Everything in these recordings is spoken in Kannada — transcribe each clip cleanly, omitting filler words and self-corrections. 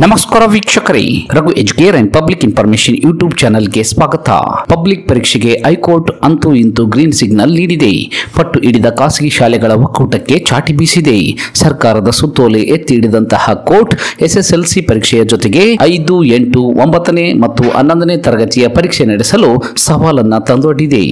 ನಮಸ್ಕಾರ ವೀಕ್ಷಕರೇ, Raghu Educare and public information YouTube ಚಾನೆಲ್ಗೆ ಸ್ವಾಗತ. ಪಬ್ಲಿಕ್ ಪರೀಕ್ಷೆಗೆ ಹೈಕೋರ್ಟ್ ಅಂತೂ ಇಂತೂ ಗ್ರೀನ್ ಸಿಗ್ನಲ್ ನೀಡಿದೆ. ಪಟ್ಟು ಹಿಡಿದ ಖಾಸಗಿ ಶಾಲೆಗಳ ಒಕ್ಕೂಟಕ್ಕೆ ಚಾಟಿ ಬೀಸಿದೆ. ಸರ್ಕಾರದ ಸುತ್ತೋಲೆ ಎತ್ತಿ ಹಿಡಿದಂತಹ ಕೋರ್ಟ್ ಎಸ್ಎಸ್ಎಲ್ಸಿ ಪರೀಕ್ಷೆಯ ಜೊತೆಗೆ 5, 8, 9ನೇ ಮತ್ತು 11ನೇ ತರಗತಿಯ ಪರೀಕ್ಷೆ ನಡೆಸಲು ಸವಾಲನ್ನ ತಂದೊಡ್ಡಿದೆ.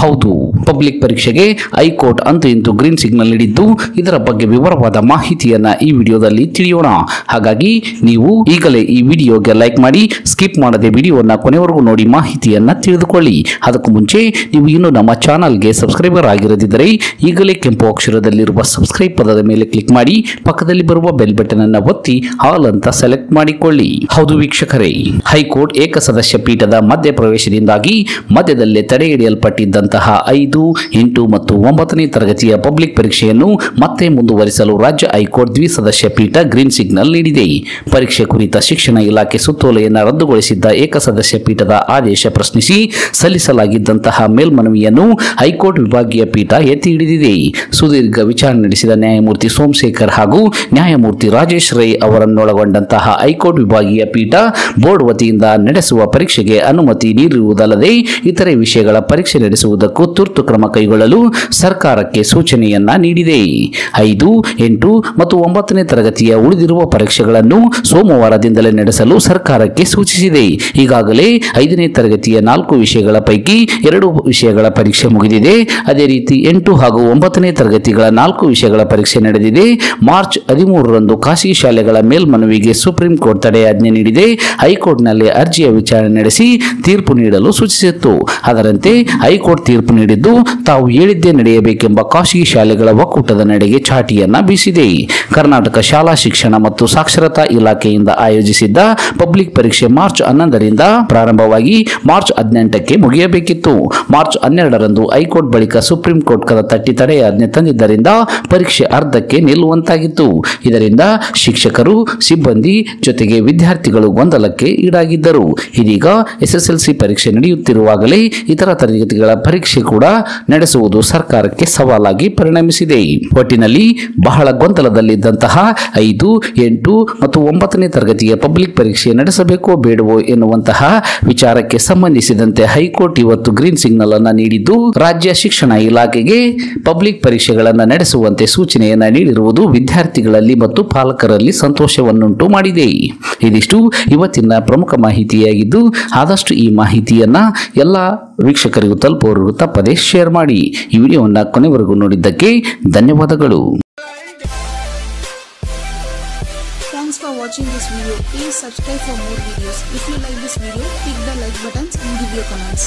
ಹೌದು, ಪಬ್ಲಿಕ್ ಪರೀಕ್ಷೆಗೆ ಹೈಕೋರ್ಟ್ ಅಂತೂ ಇಂತೂ ಗ್ರೀನ್ ಸಿಗ್ನಲ್ ನೀಡಿದ್ದು, ಇದರ ಬಗ್ಗೆ ವಿವರವಾದ ಮಾಹಿತಿಯನ್ನ ಈ ವಿಡಿಯೋದಲ್ಲಿ ತಿಳಿಯೋಣ. ಹಾಗಾಗಿ ನೀವು ಈಗಲೇ ಈ ವಿಡಿಯೋಗೆ ಲೈಕ್ ಮಾಡಿ, ಸ್ಕಿಪ್ ಮಾಡದೆ ವಿಡಿಯೋನ ಕೊನೆವರೆಗೂ ನೋಡಿ ಮಾಹಿತಿಯನ್ನ ತಿಳಿದುಕೊಳ್ಳಿ. ಅದಕ್ಕೂ ಮುಂಚೆ ನೀವು ಇನ್ನೂ ನಮ್ಮ ಚಾನಲ್ಗೆ ಸಬ್ಸ್ಕ್ರೈಬರ್ ಆಗಿರದಿದ್ದರೆ ಈಗಲೇ ಕೆಂಪು ಅಕ್ಷರದಲ್ಲಿರುವ ಸಬ್ಸ್ಕ್ರೈಬ್ ಪದದ ಮೇಲೆ ಕ್ಲಿಕ್ ಮಾಡಿ, ಪಕ್ಕದಲ್ಲಿ ಬರುವ ಬೆಲ್ ಬಟನ್ ಅನ್ನು ಒತ್ತಿ ಆಲ್ ಅಂತ ಸೆಲೆಕ್ಟ್ ಮಾಡಿಕೊಳ್ಳಿ. ಹೌದು ವೀಕ್ಷಕರೇ, ಹೈಕೋರ್ಟ್ ಏಕಸದಸ್ಯ ಪೀಠದ ಮಧ್ಯಪ್ರವೇಶದಿಂದಾಗಿ ಮಧ್ಯದಲ್ಲೇ ತಡೆ ಹಿಡಿಯಲ್ಪಟ್ಟಿದ್ದಂತಹ 5, 8 ಮತ್ತು 9ನೇ ತರಗತಿಯ ಪಬ್ಲಿಕ್ ಪರೀಕ್ಷೆಯನ್ನು ಮತ್ತೆ ಮುಂದುವರಿಸಲು ರಾಜ್ಯ ಹೈಕೋರ್ಟ್ ದ್ವಿಸದಸ್ಯ ಪೀಠ ಗ್ರೀನ್ ಸಿಗ್ನಲ್ ನೀಡಿದೆ. ಪರೀಕ್ಷೆ ಕುರಿತ ಶಿಕ್ಷಣ ಇಲಾಖೆ ಸುತ್ತೋಲೆಯನ್ನು ರದ್ದುಗೊಳಿಸಿದ್ದ ಏಕಸದಸ್ಯ ಪೀಠದ ಆದೇಶ ಪ್ರಶ್ನಿಸಿ ಸಲ್ಲಿಸಲಾಗಿದ್ದಂತಹ ಮೇಲ್ಮನವಿಯನ್ನು ಹೈಕೋರ್ಟ್ ವಿಭಾಗೀಯ ಪೀಠ ಎತ್ತಿ ಹಿಡಿದಿದೆ. ಸುದೀರ್ಘ ವಿಚಾರಣೆ ನಡೆಸಿದ ನ್ಯಾಯಮೂರ್ತಿ ಸೋಮಶೇಖರ್ ಹಾಗೂ ನ್ಯಾಯಮೂರ್ತಿ ರಾಜೇಶ್ ರೈ ಅವರನ್ನೊಳಗೊಂಡಂತಹ ಹೈಕೋರ್ಟ್ ವಿಭಾಗೀಯ ಪೀಠ ಬೋರ್ಡ್ ವತಿಯಿಂದ ನಡೆಸುವ ಪರೀಕ್ಷೆಗೆ ಅನುಮತಿ ನೀಡಿರುವುದಲ್ಲದೆ ಇತರೆ ವಿಷಯಗಳ ಪರೀಕ್ಷೆ ನಡೆಸುವುದಕ್ಕೂ ತುರ್ತು ಕ್ರಮ ಕೈಗೊಳ್ಳಲು ಸರ್ಕಾರಕ್ಕೆ ಸೂಚನೆಯನ್ನ ನೀಡಿದೆ. 5, 8 ಮತ್ತು 9ನೇ ತರಗತಿಯ ಉಳಿದಿರುವ ಪರೀಕ್ಷೆಗಳನ್ನು ಸೋಮವಾರದಿಂದಲೇ ನಡೆಸಲು ಸರ್ಕಾರಕ್ಕೆ ಸೂಚಿಸಿದೆ. ಈಗಾಗಲೇ 5ನೇ ತರಗತಿಯ 4 ವಿಷಯಗಳ ಪೈಕಿ 2 ವಿಷಯಗಳ ಪರೀಕ್ಷೆ ಮುಗಿದಿದೆ. ಅದೇ ರೀತಿ 8 ಹಾಗೂ 9ನೇ ತರಗತಿಗಳ 4 ವಿಷಯಗಳ ಪರೀಕ್ಷೆ ನಡೆದಿದೆ. ಮಾರ್ಚ್ 13ರಂದು ಖಾಸಗಿ ಶಾಲೆಗಳ ಮೇಲ್ಮನವಿಗೆ ಸುಪ್ರೀಂ ಕೋರ್ಟ್ ತಡೆಯಾಜ್ಞೆ ನೀಡಿದೆ. ಹೈಕೋರ್ಟ್ನಲ್ಲಿ ಅರ್ಜಿಯ ವಿಚಾರಣೆ ನಡೆಸಿ ತೀರ್ಪು ನೀಡಲು ಸೂಚಿಸಿತ್ತು. ಅದರಂತೆ ಹೈಕೋರ್ಟ್ ತೀರ್ಪು ನೀಡಿದ್ದು, ತಾವು ಹೇಳಿದ್ದೇ ನಡೆಯಬೇಕೆಂಬ ಖಾಸಗಿ ಶಾಲೆಗಳ ಒಕ್ಕೂಟದ ನಡೆಗೆ ಚಾಟಿಯನ್ನ ಬೀಸಿದೆ. ಕರ್ನಾಟಕ ಶಾಲಾ ಶಿಕ್ಷಣ ಮತ್ತು ಸಾಕ್ಷರತಾ ಇಲಾಖೆಯಿಂದ ಆಯೋಜಿಸಿದ್ದ ಪಬ್ಲಿಕ್ ಪರೀಕ್ಷೆ ಮಾರ್ಚ್ 11ರಿಂದ ಪ್ರಾರಂಭವಾಗಿ ಮಾರ್ಚ್ 18ಕ್ಕೆ ಮುಗಿಯಬೇಕಿತ್ತು. ಮಾರ್ಚ್ 12ರಂದು ಹೈಕೋರ್ಟ್ ಬಳಿಕ ಸುಪ್ರೀಂ ಕೋರ್ಟ್ ಕದ ತಟ್ಟಿ ತಡೆಯಾಜ್ಞೆ ತಂದಿದ್ದರಿಂದ ಪರೀಕ್ಷೆ ಅರ್ಧಕ್ಕೆ ನಿಲ್ಲುವಂತಾಗಿತ್ತು. ಇದರಿಂದ ಶಿಕ್ಷಕರು, ಸಿಬ್ಬಂದಿ ಜೊತೆಗೆ ವಿದ್ಯಾರ್ಥಿಗಳು ಗೊಂದಲಕ್ಕೆ ಈಡಾಗಿದ್ದರು. ಇದೀಗ ಎಸ್ಎಸ್ಎಲ್ಸಿ ಪರೀಕ್ಷೆ ನಡೆಯುತ್ತಿರುವಾಗಲೇ ಇತರ ತರಗತಿಗಳ ಪರೀಕ್ಷೆ ಕೂಡ ನಡೆಸುವುದು ಸರ್ಕಾರಕ್ಕೆ ಸವಾಲಾಗಿ ಪರಿಣಮಿಸಿದೆ. ಒಟ್ಟಿನಲ್ಲಿ ಬಹಳ ಗೊಂದಲದಲ್ಲಿದ್ದಂತಹ 5, 8 ಮತ್ತು 9ನೇ ತರಗತಿಯ ಪಬ್ಲಿಕ್ ಪರೀಕ್ಷೆ ನಡೆಸಬೇಕೋ ಬೇಡವೋ ಎನ್ನುವಂತಹ ವಿಚಾರಕ್ಕೆ ಸಂಬಂಧಿಸಿದಂತೆ ಹೈಕೋರ್ಟ್ ಇವತ್ತು ಗ್ರೀನ್ ಸಿಗ್ನಲ್ ಅನ್ನು ನೀಡಿದ್ದು, ರಾಜ್ಯ ಶಿಕ್ಷಣ ಇಲಾಖೆಗೆ ಪಬ್ಲಿಕ್ ಪರೀಕ್ಷೆಗಳನ್ನು ನಡೆಸುವಂತೆ ಸೂಚನೆಯನ್ನ ನೀಡಿರುವುದು ವಿದ್ಯಾರ್ಥಿಗಳಲ್ಲಿ ಮತ್ತು ಪಾಲಕರಲ್ಲಿ ಸಂತೋಷವನ್ನುಂಟು ಮಾಡಿದೆ. ಇದಿಷ್ಟು ಇವತ್ತಿನ ಪ್ರಮುಖ ಮಾಹಿತಿಯಾಗಿದ್ದು, ಆದಷ್ಟು ಈ ಮಾಹಿತಿಯನ್ನ ಎಲ್ಲ ವೀಕ್ಷಕರಿಗೂ ತಲುಪುವವರೆಗೂ ತಪ್ಪದೆ ಶೇರ್ ಮಾಡಿ. ಈ ವಿಡಿಯೋವನ್ನು ಕೊನೆವರೆಗೂ ನೋಡಿದ್ದಕ್ಕೆ ಧನ್ಯವಾದಗಳು. Thanks for watching this video. Please subscribe for more videos. If you like this video, click the like buttons and give your comments.